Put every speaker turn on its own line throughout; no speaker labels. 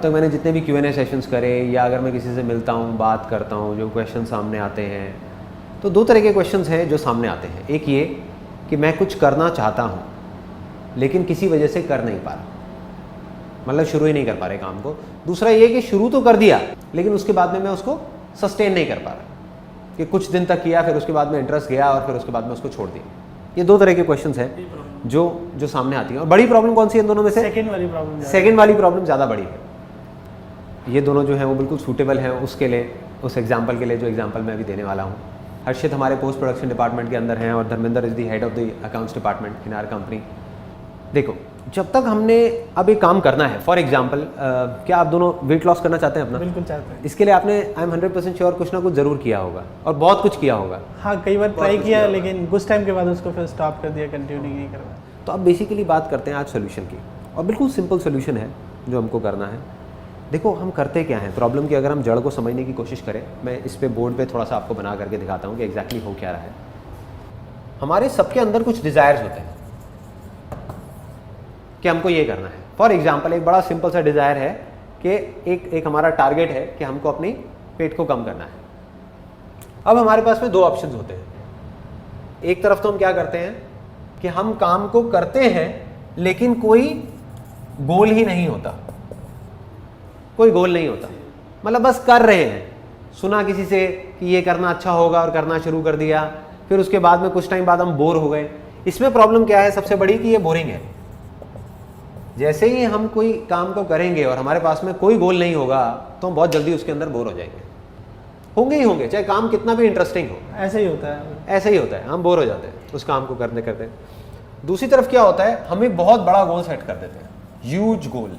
अब तक मैंने जितने भी Q&A सेशंस करे या अगर मैं किसी से मिलता हूँ, बात करता हूँ, जो क्वेश्चन सामने आते हैं, तो दो तरह के क्वेश्चंस हैं जो सामने आते हैं। एक ये कि मैं कुछ करना चाहता हूँ लेकिन किसी वजह से कर नहीं पा रहा, मतलब शुरू ही नहीं कर पा रहे काम को। दूसरा ये कि शुरू तो कर दिया लेकिन उसके बाद में मैं उसको सस्टेन नहीं कर पा रहा, कि कुछ दिन तक किया फिर उसके बाद में इंटरेस्ट गया और फिर उसके बाद में उसको छोड़ दिया। ये दो तरह के क्वेश्चंस हैं जो सामने आती हैं। और बड़ी प्रॉब्लम कौन सी है इन दोनों में से? सेकंड वाली प्रॉब्लम ज़्यादा बड़ी है। ये दोनों जो हैं वो बिल्कुल सूटेबल हैं उसके लिए, उस एग्जाम्पल के लिए जो एग्जाम्पल मैं अभी देने वाला हूँ। हर्षित हमारे पोस्ट प्रोडक्शन डिपार्टमेंट के अंदर हैं और Dharmendra is the head of the accounts department in our company. देखो, जब तक हमने अब एक काम करना है, फॉर एग्जाम्पल क्या आप दोनों वेट लॉस करना चाहते हैं अपना?
बिल्कुल चाहते हैं।
इसके लिए आपने आई एम 100% श्योर कुछ ना कुछ ज़रूर किया होगा और बहुत कुछ किया होगा।
हाँ, कई बार ट्राई किया लेकिन कुछ टाइम के बाद उसको फिर स्टॉप कर दिया, कंटिन्यू नहीं करवाया।
तो अब बेसिकली बात करते हैं आज सोल्यूशन की, और बिल्कुल सिंपल सोल्यूशन है जो हमको करना है। देखो, हम करते क्या हैं, प्रॉब्लम की अगर हम जड़ को समझने की कोशिश करें, मैं इस पे बोर्ड पे थोड़ा सा आपको बना करके दिखाता हूँ कि एग्जैक्टली हो क्या रहा है। हमारे सबके अंदर कुछ डिज़ायर्स होते हैं कि हमको ये करना है। फॉर एग्जाम्पल एक बड़ा सिंपल सा डिज़ायर है कि एक हमारा टारगेट है कि हमको अपनी पेट को कम करना है। अब हमारे पास में दो ऑप्शंस होते हैं। एक तरफ तो हम क्या करते हैं कि हम काम को करते हैं लेकिन कोई गोल ही नहीं होता, कोई गोल नहीं होता, मतलब बस कर रहे हैं। सुना किसी से कि ये करना अच्छा होगा और करना शुरू कर दिया, फिर उसके बाद में कुछ टाइम बाद हम बोर हो गए। इसमें प्रॉब्लम क्या है सबसे बड़ी, कि ये बोरिंग है। जैसे ही हम कोई काम को करेंगे और हमारे पास में कोई गोल नहीं होगा तो हम बहुत जल्दी उसके अंदर बोर हो जाएंगे, होंगे ही होंगे, चाहे काम कितना भी इंटरेस्टिंग हो।
ऐसे ही होता है,
ऐसे ही होता है, हम बोर हो जाते हैं उस काम को करते करते। दूसरी तरफ क्या होता है, हम एक बहुत बड़ा गोल सेट कर देते हैं, ह्यूज गोल,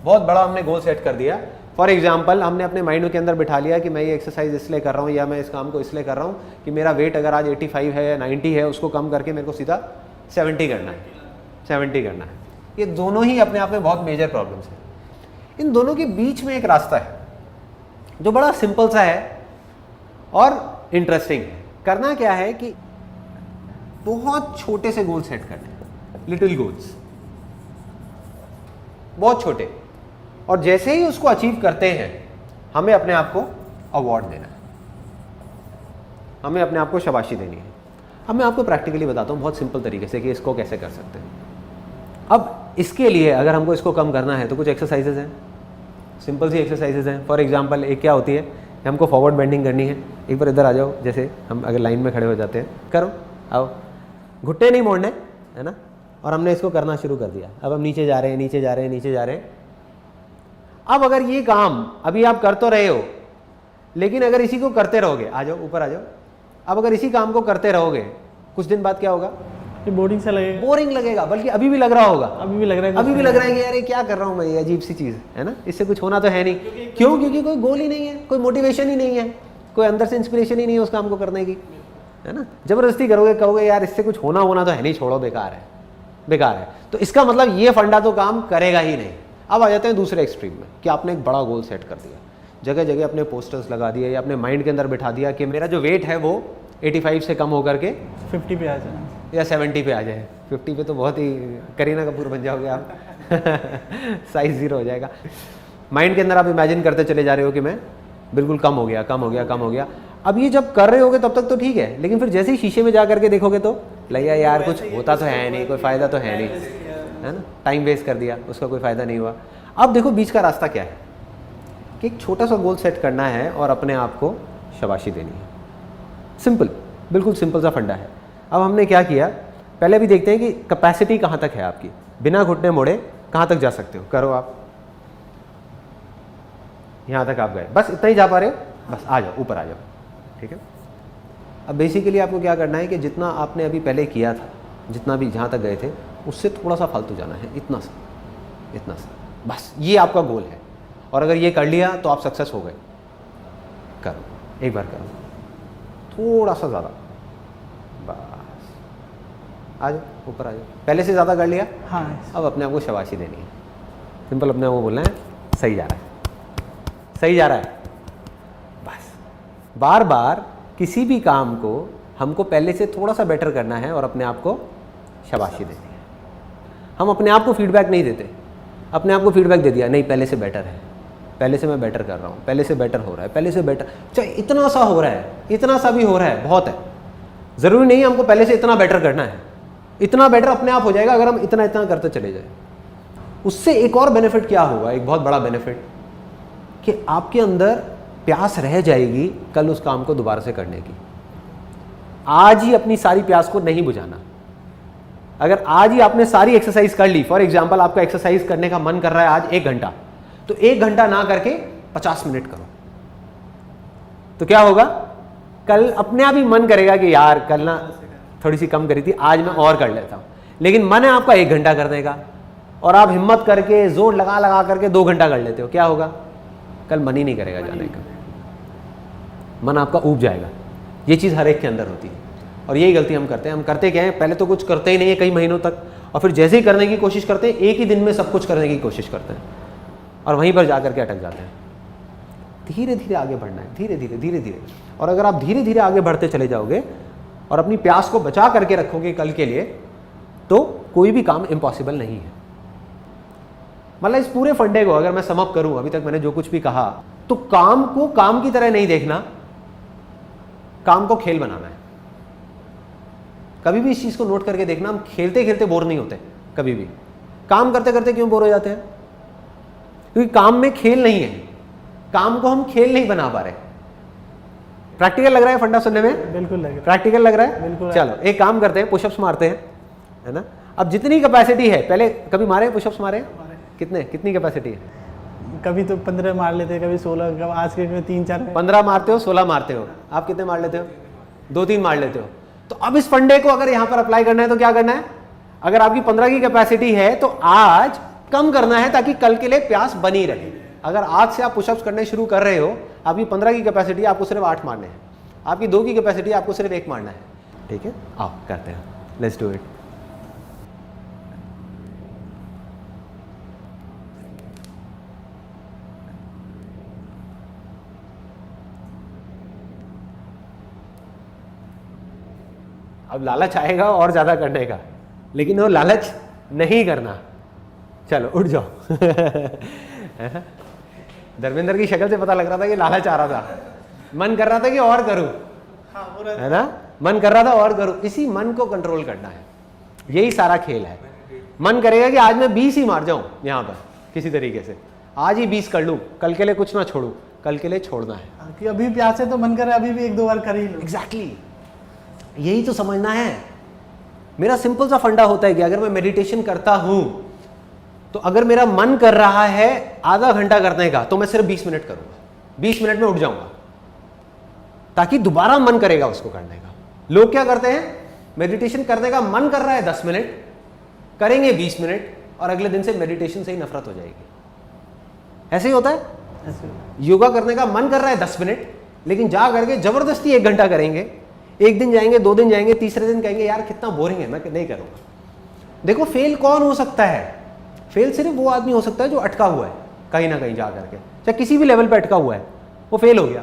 बहुत बड़ा हमने गोल सेट कर दिया। फॉर एग्जाम्पल हमने अपने माइंड के अंदर बिठा लिया कि मैं ये एक्सरसाइज इसलिए कर रहा हूँ या मैं इस काम को इसलिए कर रहा हूँ कि मेरा वेट अगर आज 85 है या 90 है, उसको कम करके मेरे को सीधा 70 करना है, 70 करना है। ये दोनों ही अपने आप में बहुत मेजर प्रॉब्लम्स हैं। इन दोनों के बीच में एक रास्ता है जो बड़ा सिंपल सा है और इंटरेस्टिंग है। करना क्या है कि बहुत छोटे से गोल सेट करने, लिटिल गोल्स, बहुत छोटे, और जैसे ही उसको अचीव करते हैं हमें अपने आप को अवार्ड देना है, हमें अपने आप को शाबाशी देनी है। अब मैं आपको प्रैक्टिकली बताता हूँ बहुत सिंपल तरीके से कि इसको कैसे कर सकते हैं। अब इसके लिए अगर हमको इसको कम करना है तो कुछ एक्सरसाइजेज हैं, सिंपल सी एक्सरसाइजेज हैं। फॉर एग्जांपल एक क्या होती है कि हमको फॉरवर्ड बेंडिंग करनी है। एक बार इधर आ जाओ, जैसे हम अगर लाइन में खड़े हो जाते हैं, करो, आओ, घुट्टे नहीं मोड़ने, है ना। और हमने इसको करना शुरू कर दिया। अब हम नीचे जा रहे हैं, नीचे जा रहे हैं, नीचे जा रहे हैं। अब अगर ये काम अभी आप कर तो रहे हो, लेकिन अगर इसी को करते रहोगे, आ जाओ ऊपर आ जाओ, अब अगर इसी काम को करते रहोगे कुछ दिन बाद क्या होगा,
बोरिंग सा लगेगा,
बोरिंग लगेगा, बल्कि अभी भी लग रहा होगा,
अभी भी लग रहा है,
अभी भी लग रहा है कि यार ये क्या कर रहा हूँ मैं, ये अजीब सी चीज़ है ना, इससे कुछ होना तो है नहीं। क्यों? क्योंकि कोई गोल ही नहीं है, कोई मोटिवेशन ही नहीं है, कोई अंदर से इंस्पिरेशन ही नहीं है उस काम को करने की, है ना। जबरदस्ती करोगे, कहोगे यार इससे कुछ होना तो है नहीं, छोड़ो, बेकार है, बेकार है। तो इसका मतलब ये फंडा तो काम करेगा ही नहीं। अब आ जाते हैं दूसरे एक्सट्रीम में कि आपने एक बड़ा गोल सेट कर दिया, जगह जगह अपने पोस्टर्स लगा दिए या अपने माइंड के अंदर बिठा दिया कि मेरा जो वेट है वो 85 से कम होकर के
50 पे आ जाए
या 70 पे आ जाए। 50 पे तो बहुत ही करीना कपूर बन जाओगे आप साइज 0 हो जाएगा। माइंड के अंदर आप इमेजिन करते चले जा रहे हो कि मैं बिल्कुल कम हो गया, कम हो गया, कम हो गया। अब ये जब कर रहे होगे तब तक तो ठीक है, लेकिन फिर जैसे ही शीशे में जा करके देखोगे तो लगेगा यार कुछ होता तो है नहीं, कोई फ़ायदा तो है नहीं, है ना, टाइम वेस्ट कर दिया, उसका कोई फ़ायदा नहीं हुआ। अब देखो बीच का रास्ता क्या है कि एक छोटा सा गोल सेट करना है और अपने आप को शाबाशी देनी है। सिंपल, बिल्कुल सिंपल सा फंडा है। अब हमने क्या किया, पहले भी देखते हैं कि कैपेसिटी कहाँ तक है आपकी, बिना घुटने मोड़े कहाँ तक जा सकते हो। करो आप, यहाँ तक आप गए, बस इतना ही जा पा रहे हो, बस आ जाओ, ऊपर आ जाओ, ठीक है। अब बेसिकली आपको क्या करना है कि जितना आपने अभी पहले किया था, जितना भी जहाँ तक गए थे, उससे थोड़ा सा फालतू जाना है, इतना सा, इतना सा, बस ये आपका गोल है। और अगर ये कर लिया तो आप सक्सेस हो गए। करो, एक बार करो, थोड़ा सा ज़्यादा, बस आ जाओ, ऊपर आ जाओ। पहले से ज़्यादा कर लिया,
हाँ।
अब अपने आप को शाबाशी देनी है। सिंपल अपने आप को बोलना है सही जा रहा है, सही जा रहा है। बस बार बार किसी भी काम को हमको पहले से थोड़ा सा बेटर करना है और अपने आप को शाबाशी देनी है। हम अपने आप को फीडबैक नहीं देते, अपने आप को फीडबैक दे दिया, नहीं पहले से बेटर है, पहले से मैं बेटर कर रहा हूँ, पहले से बेटर हो रहा है, पहले से बेटर, चाहे इतना सा हो रहा है, इतना सा भी हो रहा है, बहुत है। ज़रूरी नहीं है हमको पहले से इतना बेटर करना है, इतना बेटर अपने आप हो जाएगा अगर हम इतना इतना करते चले जाए। उससे एक और बेनिफिट क्या होगा, एक बहुत बड़ा बेनिफिट, कि आपके अंदर प्यास रह जाएगी कल उस काम को दोबारा से करने की। आज ही अपनी सारी प्यास को नहीं बुझाना। अगर आज ही आपने सारी एक्सरसाइज कर ली, फॉर एग्जांपल आपका एक्सरसाइज करने का मन कर रहा है आज 1 घंटा, तो 1 घंटा ना करके 50 मिनट करो, तो क्या होगा, कल अपने आप ही मन करेगा कि यार कल ना थोड़ी सी कम करी थी, आज मैं और कर लेता हूं। लेकिन मन है आपका 1 घंटा करने का, और आप हिम्मत करके जोर लगा लगा करके 2 घंटा कर लेते हो, क्या होगा, कल मन ही नहीं करेगा जाने का, मन आपका ऊब जाएगा। ये चीज़ हर एक के अंदर होती है, और यही गलती हम करते हैं। हम करते क्या है, पहले तो कुछ करते ही नहीं है कई महीनों तक, और फिर जैसे ही करने की कोशिश करते हैं एक ही दिन में सब कुछ करने की कोशिश करते हैं, और वहीं पर जाकर के अटक जाते हैं। धीरे धीरे आगे बढ़ना है, धीरे धीरे धीरे धीरे। और अगर आप धीरे धीरे आगे बढ़ते चले जाओगे और अपनी प्यास को बचा करके रखोगे कल के लिए, तो कोई भी काम इम्पॉसिबल नहीं है। मतलब इस पूरे फंडे को अगर मैं सम अप करूं, अभी तक मैंने जो कुछ भी कहा, तो काम को काम की तरह नहीं देखना, काम को खेल बनाना है। कभी भी इस चीज को नोट करके देखना, हम खेलते खेलते बोर नहीं होते कभी भी। काम करते करते क्यों बोर हो जाते हैं, क्योंकि काम में खेल नहीं है, काम को हम खेल नहीं बना पा रहे। प्रैक्टिकल लग रहा है फंडा सुनने में?
बिल्कुल लग रहा है।
प्रैक्टिकल लग रहा है?
बिल्कुल।
चलो एक काम करते हैं, पुशअप्स मारते हैं, है ना। अब जितनी कैपेसिटी है, पहले कभी मारे पुशअप्स मारे? कितनी कैपेसिटी है?
कभी तो 15 मार लेते हैं, कभी 16, कभी आज के 3-4।
15 मारते हो, 16 मारते हो, आप कितने मार लेते हो? 2-3 मार लेते हो। तो अब इस फंडे को अगर यहां पर अप्लाई करना है तो क्या करना है, अगर आपकी 15 की कैपेसिटी है तो आज कम करना है ताकि कल के लिए प्यास बनी रहे। अगर आज से आप पुशअप्स करने शुरू कर रहे हो, आपकी 15 की कैपेसिटी आपको सिर्फ 8 मारने हैं, आपकी 2 की कैपेसिटी आपको सिर्फ 1 मारना है। ठीक है, आओ करते हैं, लेट्स डू इट। अब लालच आएगा और ज्यादा करने का, लेकिन वो लालच नहीं करना। चलो उठ जाओ। धर्मेंद्र की शक्ल से पता लग रहा था कि लालच आ रहा था, मन कर रहा था कि और करूं, है ना, मन कर रहा था और करूं। इसी मन को कंट्रोल करना है, यही सारा खेल है। मन करेगा कि आज मैं 20 ही मार जाऊं यहां पर किसी तरीके से, आज ही 20 कर लूं, कल के लिए कुछ ना छोड़ू, कल के लिए छोड़ना है।
कि अभी प्यास है तो मन करे अभी भी 1-2 बार कर ही लो।
एग्जैक्टली, यही तो समझना है। मेरा सिंपल सा फंडा होता है कि अगर मैं मेडिटेशन करता हूं तो अगर मेरा मन कर रहा है आधा घंटा करने का, तो मैं सिर्फ 20 मिनट करूंगा, 20 मिनट में उठ जाऊंगा, ताकि दोबारा मन करेगा उसको करने का। लोग क्या करते हैं, मेडिटेशन करने का मन कर रहा है 10 मिनट, करेंगे 20 मिनट, और अगले दिन से मेडिटेशन से ही नफरत हो जाएगी। ऐसे ही होता है। योगा करने का मन कर रहा है 10 मिनट, लेकिन जा करके जबरदस्ती 1 घंटा करेंगे, 1 दिन जाएंगे, 2 दिन जाएंगे, तीसरे दिन कहेंगे यार कितना बोरिंग है, मैं नहीं करूंगा। देखो फेल कौन हो सकता है, फेल सिर्फ वो आदमी हो सकता है जो अटका हुआ है कहीं ना कहीं जा करके, चाहे किसी भी लेवल पे अटका हुआ है, वो फेल हो गया।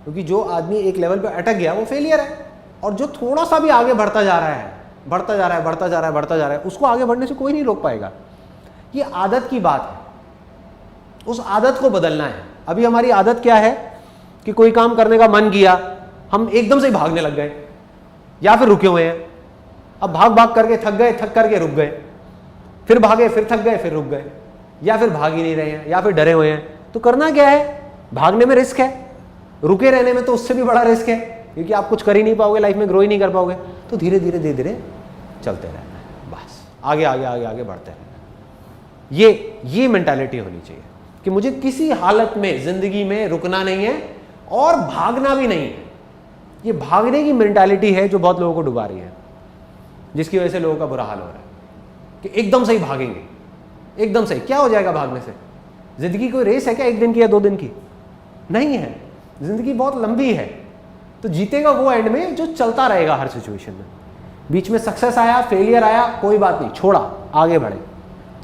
क्योंकि जो आदमी एक लेवल पे अटक गया वो फेलियर है, और जो थोड़ा सा भी आगे बढ़ता जा रहा है, बढ़ता जा रहा है, बढ़ता जा रहा है, बढ़ता जा रहा है, उसको आगे बढ़ने से कोई नहीं रोक पाएगा। ये आदत की बात है, उस आदत को बदलना है। अभी हमारी आदत क्या है कि कोई काम करने का मन किया, हम एकदम से भागने लग गए, या फिर रुके हुए हैं। अब भाग भाग करके थक गए, थक करके रुक गए, फिर भागे, फिर थक गए, फिर रुक गए, या फिर भाग ही नहीं रहे हैं, या फिर डरे हुए हैं। तो करना क्या है, भागने में रिस्क है, रुके रहने में तो उससे भी बड़ा रिस्क है, क्योंकि आप कुछ कर ही नहीं पाओगे, लाइफ में ग्रो ही नहीं कर पाओगे। तो धीरे धीरे धीरे धीरे चलते रहना है, बस आगे आगे आगे आगे बढ़ते रहना। ये मेंटालिटी होनी चाहिए कि मुझे किसी हालत में जिंदगी में रुकना नहीं है और भागना भी नहीं है। ये भागने की मेंटालिटी है जो बहुत लोगों को डुबा रही है, जिसकी वजह से लोगों का बुरा हाल हो रहा है कि एकदम से ही भागेंगे, एकदम से क्या हो जाएगा भागने से। जिंदगी कोई रेस है क्या 1 दिन की या 2 दिन की? नहीं है, जिंदगी बहुत लंबी है। तो जीतेगा वो एंड में जो चलता रहेगा हर सिचुएशन में। बीच में सक्सेस आया, फेलियर आया, कोई बात नहीं, छोड़ा, आगे बढ़े,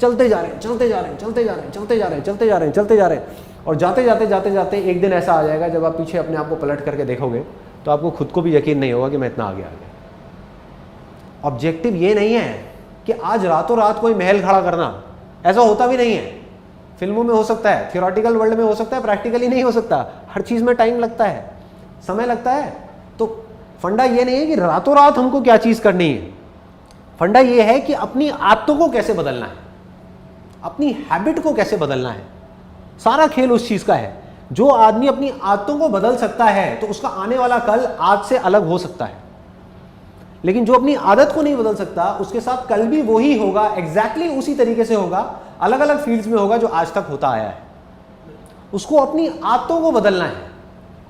चलते जा रहे हैं, चलते जा रहे हैं, चलते जा रहे हैं, चलते जा रहे हैं, चलते जा रहे हैं, चलते जा रहे हैं। और जाते जाते जाते जाते एक दिन ऐसा आ जाएगा जब आप पीछे अपने आप को पलट करके देखोगे तो आपको खुद को भी यकीन नहीं होगा कि मैं इतना आगे आ गया। ऑब्जेक्टिव ये नहीं है कि आज रातों रात कोई महल खड़ा करना, ऐसा होता भी नहीं है। फिल्मों में हो सकता है, थियोरेटिकल वर्ल्ड में हो सकता है, प्रैक्टिकली नहीं हो सकता। हर चीज़ में टाइम लगता है, समय लगता है। तो फंडा ये नहीं है कि रातों रात हमको क्या चीज़ करनी है। फंडा ये है कि अपनी आदतों को कैसे बदलना है, अपनी हैबिट को कैसे बदलना है। सारा खेल उस चीज़ का है। जो आदमी अपनी आदतों को बदल सकता है तो उसका आने वाला कल आज से अलग हो सकता है। लेकिन जो अपनी आदत को नहीं बदल सकता, उसके साथ कल भी वही होगा, एग्जैक्टली उसी तरीके से होगा, अलग अलग फील्ड्स में होगा जो आज तक होता आया है। उसको अपनी आदतों को बदलना है।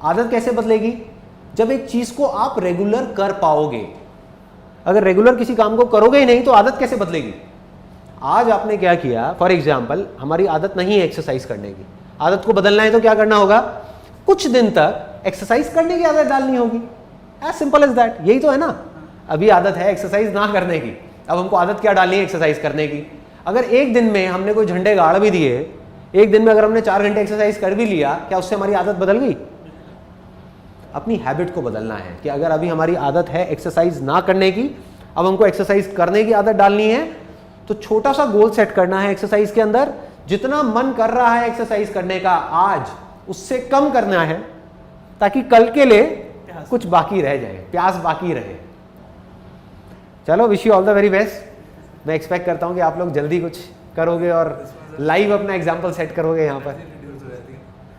आदत कैसे बदलेगी? जब एक चीज को आप रेगुलर कर पाओगे। अगर रेगुलर किसी काम को करोगे ही नहीं तो आदत कैसे बदलेगी? आज आपने क्या किया, फॉर एग्जाम्पल हमारी आदत नहीं है एक्सरसाइज करने की, आदत को बदलना है तो क्या करना होगा? कुछ दिन तक एक्सरसाइज करने की आदत डालनी होगी। As simple as that. यही तो है ना। अभी आदत है एक्सरसाइज ना करने की, अब हमको आदत क्या डालनी है? एक्सरसाइज करने की। अगर एक दिन में हमने कोई झंडे गाड़ भी दिए, एक दिन में अगर हमने 4 घंटे एक्सरसाइज कर भी लिया, क्या उससे हमारी आदत बदल गई? अपनी हैबिट को बदलना है कि अगर अभी हमारी आदत है एक्सरसाइज ना करने की, अब हमको एक्सरसाइज करने की आदत डालनी है, तो छोटा सा गोल सेट करना है एक्सरसाइज के अंदर। जितना मन कर रहा है एक्सरसाइज करने का आज, उससे कम करना है, ताकि कल के लिए कुछ बाकी रह जाए, प्यास बाकी रहे। चलो, wish you all the very best. मैं एक्सपेक्ट करता हूँ कि आप लोग जल्दी कुछ करोगे और लाइव अपना एग्जाम्पल सेट करोगे यहाँ पर।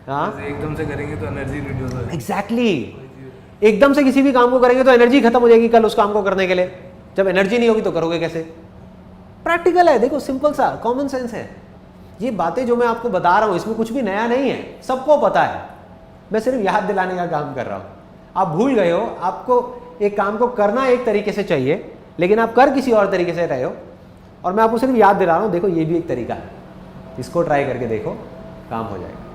हाँ,
एकदम से करेंगे तो एनर्जी रिड्यूस हो जाएगी।
एग्जैक्टली। एकदम से किसी भी काम को करेंगे तो एनर्जी खत्म हो जाएगी कल उस काम को करने के लिए। जब एनर्जी नहीं होगी तो करोगे कैसे? प्रैक्टिकल है, देखो, सिंपल सा कॉमन सेंस है। ये बातें जो मैं आपको बता रहा हूँ इसमें कुछ भी नया नहीं है, सबको पता है। मैं सिर्फ याद दिलाने का काम कर रहा हूँ। आप भूल गए हो, आपको एक काम को करना एक तरीके से चाहिए, लेकिन आप कर किसी और तरीके से रहे हो, और मैं आपको सिर्फ याद दिला रहा हूँ, देखो ये भी एक तरीका है, इसको ट्राई करके देखो, काम हो जाएगा।